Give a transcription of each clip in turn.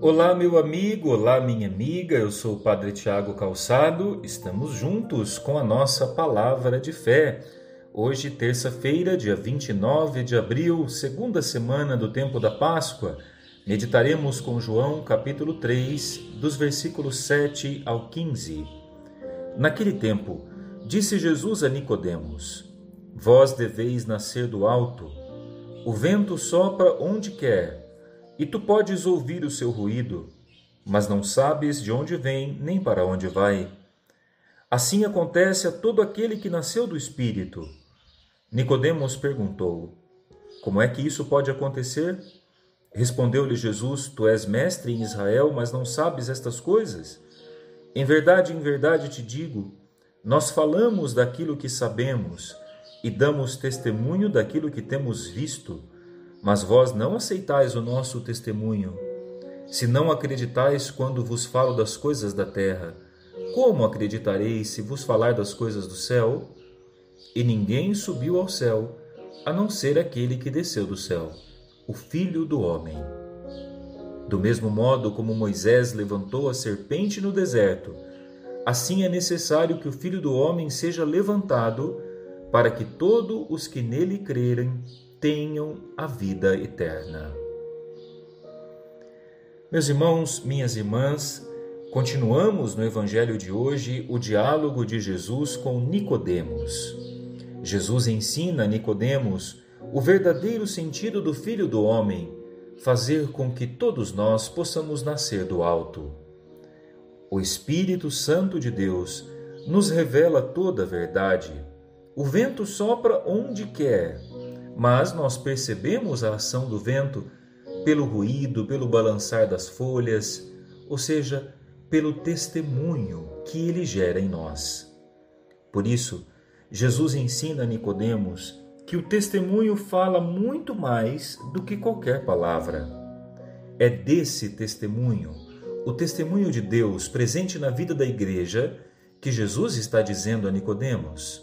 Olá, meu amigo, olá, minha amiga, eu sou o Padre Tiago Calçado, estamos juntos com a nossa palavra de fé. Hoje, terça-feira, dia 29 de abril, segunda semana do tempo da Páscoa, meditaremos com João, capítulo 3, dos versículos 7 ao 15. Naquele tempo, disse Jesus a Nicodemos: Vós deveis nascer do alto. O vento sopra onde quer, e tu podes ouvir o seu ruído, mas não sabes de onde vem nem para onde vai. Assim acontece a todo aquele que nasceu do Espírito. Nicodemos perguntou: Como é que isso pode acontecer? Respondeu-lhe Jesus: Tu és mestre em Israel, mas não sabes estas coisas? Em verdade te digo, nós falamos daquilo que sabemos e damos testemunho daquilo que temos visto, mas vós não aceitais o nosso testemunho. Se não acreditais quando vos falo das coisas da terra, como acreditareis se vos falar das coisas do céu? E ninguém subiu ao céu, a não ser aquele que desceu do céu, o Filho do Homem. Do mesmo modo como Moisés levantou a serpente no deserto, assim é necessário que o Filho do Homem seja levantado, para que todos os que nele crerem tenham a vida eterna. Meus irmãos, minhas irmãs, continuamos no Evangelho de hoje o diálogo de Jesus com Nicodemos. Jesus ensina a Nicodemos o verdadeiro sentido do Filho do Homem, fazer com que todos nós possamos nascer do alto. O Espírito Santo de Deus nos revela toda a verdade. O vento sopra onde quer, mas nós percebemos a ação do vento pelo ruído, pelo balançar das folhas, ou seja, pelo testemunho que ele gera em nós. Por isso, Jesus ensina a Nicodemos que o testemunho fala muito mais do que qualquer palavra. É desse testemunho, o testemunho de Deus presente na vida da igreja, que Jesus está dizendo a Nicodemos.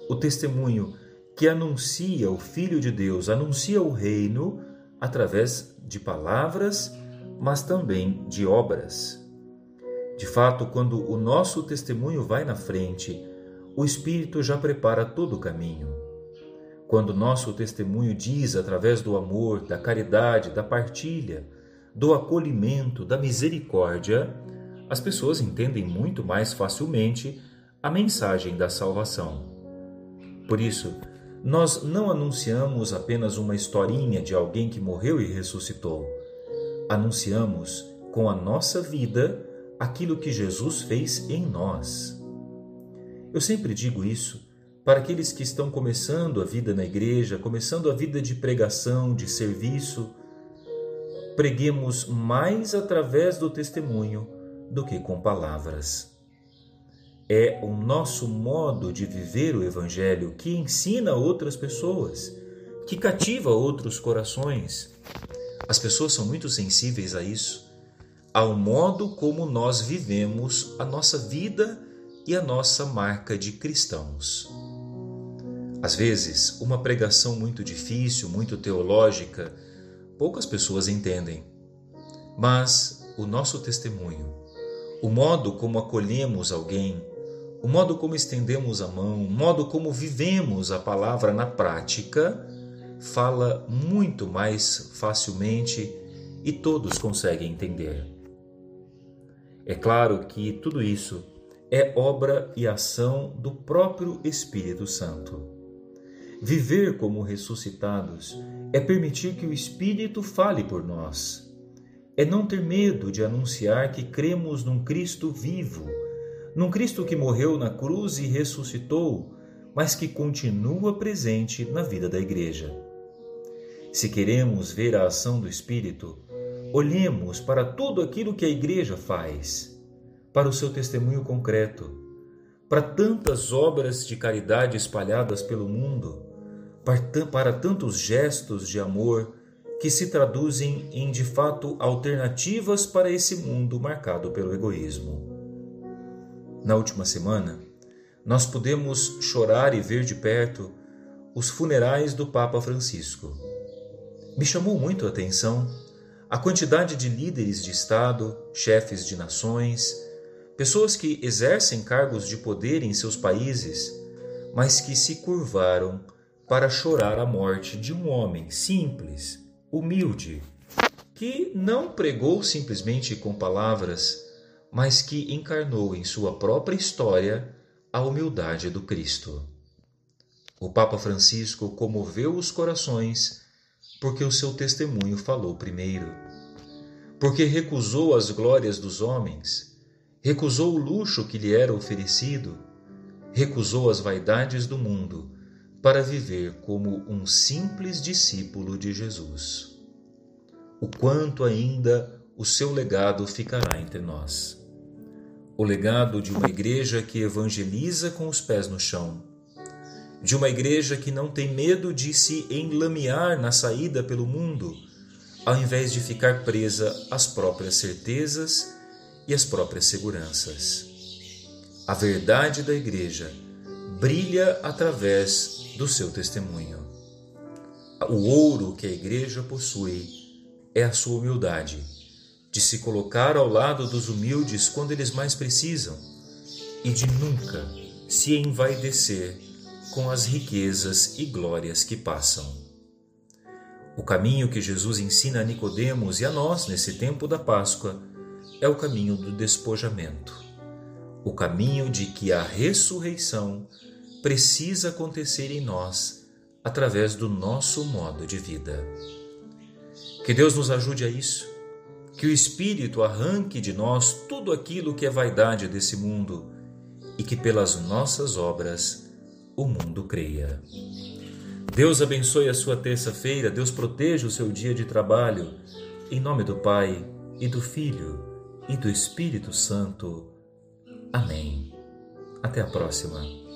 O testemunho que anuncia o Filho de Deus, anuncia o reino através de palavras, mas também de obras. De fato, quando o nosso testemunho vai na frente, o Espírito já prepara todo o caminho. Quando o nosso testemunho diz através do amor, da caridade, da partilha, do acolhimento, da misericórdia, as pessoas entendem muito mais facilmente a mensagem da salvação. Por isso, nós não anunciamos apenas uma historinha de alguém que morreu e ressuscitou. Anunciamos com a nossa vida aquilo que Jesus fez em nós. Eu sempre digo isso para aqueles que estão começando a vida na igreja, começando a vida de pregação, de serviço. Preguemos mais através do testemunho do que com palavras. É o nosso modo de viver o Evangelho que ensina outras pessoas, que cativa outros corações. As pessoas são muito sensíveis a isso, ao modo como nós vivemos a nossa vida e a nossa marca de cristãos. Às vezes, uma pregação muito difícil, muito teológica, poucas pessoas entendem. Mas o nosso testemunho, o modo como acolhemos alguém, o modo como estendemos a mão, o modo como vivemos a palavra na prática, fala muito mais facilmente e todos conseguem entender. É claro que tudo isso é obra e ação do próprio Espírito Santo. Viver como ressuscitados é permitir que o Espírito fale por nós. É não ter medo de anunciar que cremos num Cristo vivo, num Cristo que morreu na cruz e ressuscitou, mas que continua presente na vida da igreja. Se queremos ver a ação do Espírito, olhemos para tudo aquilo que a igreja faz, para o seu testemunho concreto, para tantas obras de caridade espalhadas pelo mundo, para tantos gestos de amor que se traduzem em, de fato, alternativas para esse mundo marcado pelo egoísmo. Na última semana, nós pudemos chorar e ver de perto os funerais do Papa Francisco. Me chamou muito a atenção a quantidade de líderes de Estado, chefes de nações, pessoas que exercem cargos de poder em seus países, mas que se curvaram para chorar a morte de um homem simples, humilde, que não pregou simplesmente com palavras, mas que encarnou em sua própria história a humildade do Cristo. O Papa Francisco comoveu os corações porque o seu testemunho falou primeiro, porque recusou as glórias dos homens, recusou o luxo que lhe era oferecido, recusou as vaidades do mundo para viver como um simples discípulo de Jesus. O quanto ainda o seu legado ficará entre nós. O legado de uma igreja que evangeliza com os pés no chão, de uma igreja que não tem medo de se enlamear na saída pelo mundo, ao invés de ficar presa às próprias certezas e às próprias seguranças. A verdade da igreja brilha através do seu testemunho. O ouro que a igreja possui é a sua humildade, de se colocar ao lado dos humildes quando eles mais precisam e de nunca se envaidecer com as riquezas e glórias que passam. O caminho que Jesus ensina a Nicodemos e a nós nesse tempo da Páscoa é o caminho do despojamento, o caminho de que a ressurreição precisa acontecer em nós através do nosso modo de vida. Que Deus nos ajude a isso, que o Espírito arranque de nós tudo aquilo que é vaidade desse mundo e que pelas nossas obras o mundo creia. Deus abençoe a sua terça-feira, Deus proteja o seu dia de trabalho, em nome do Pai, e do Filho, e do Espírito Santo. Amém. Até a próxima.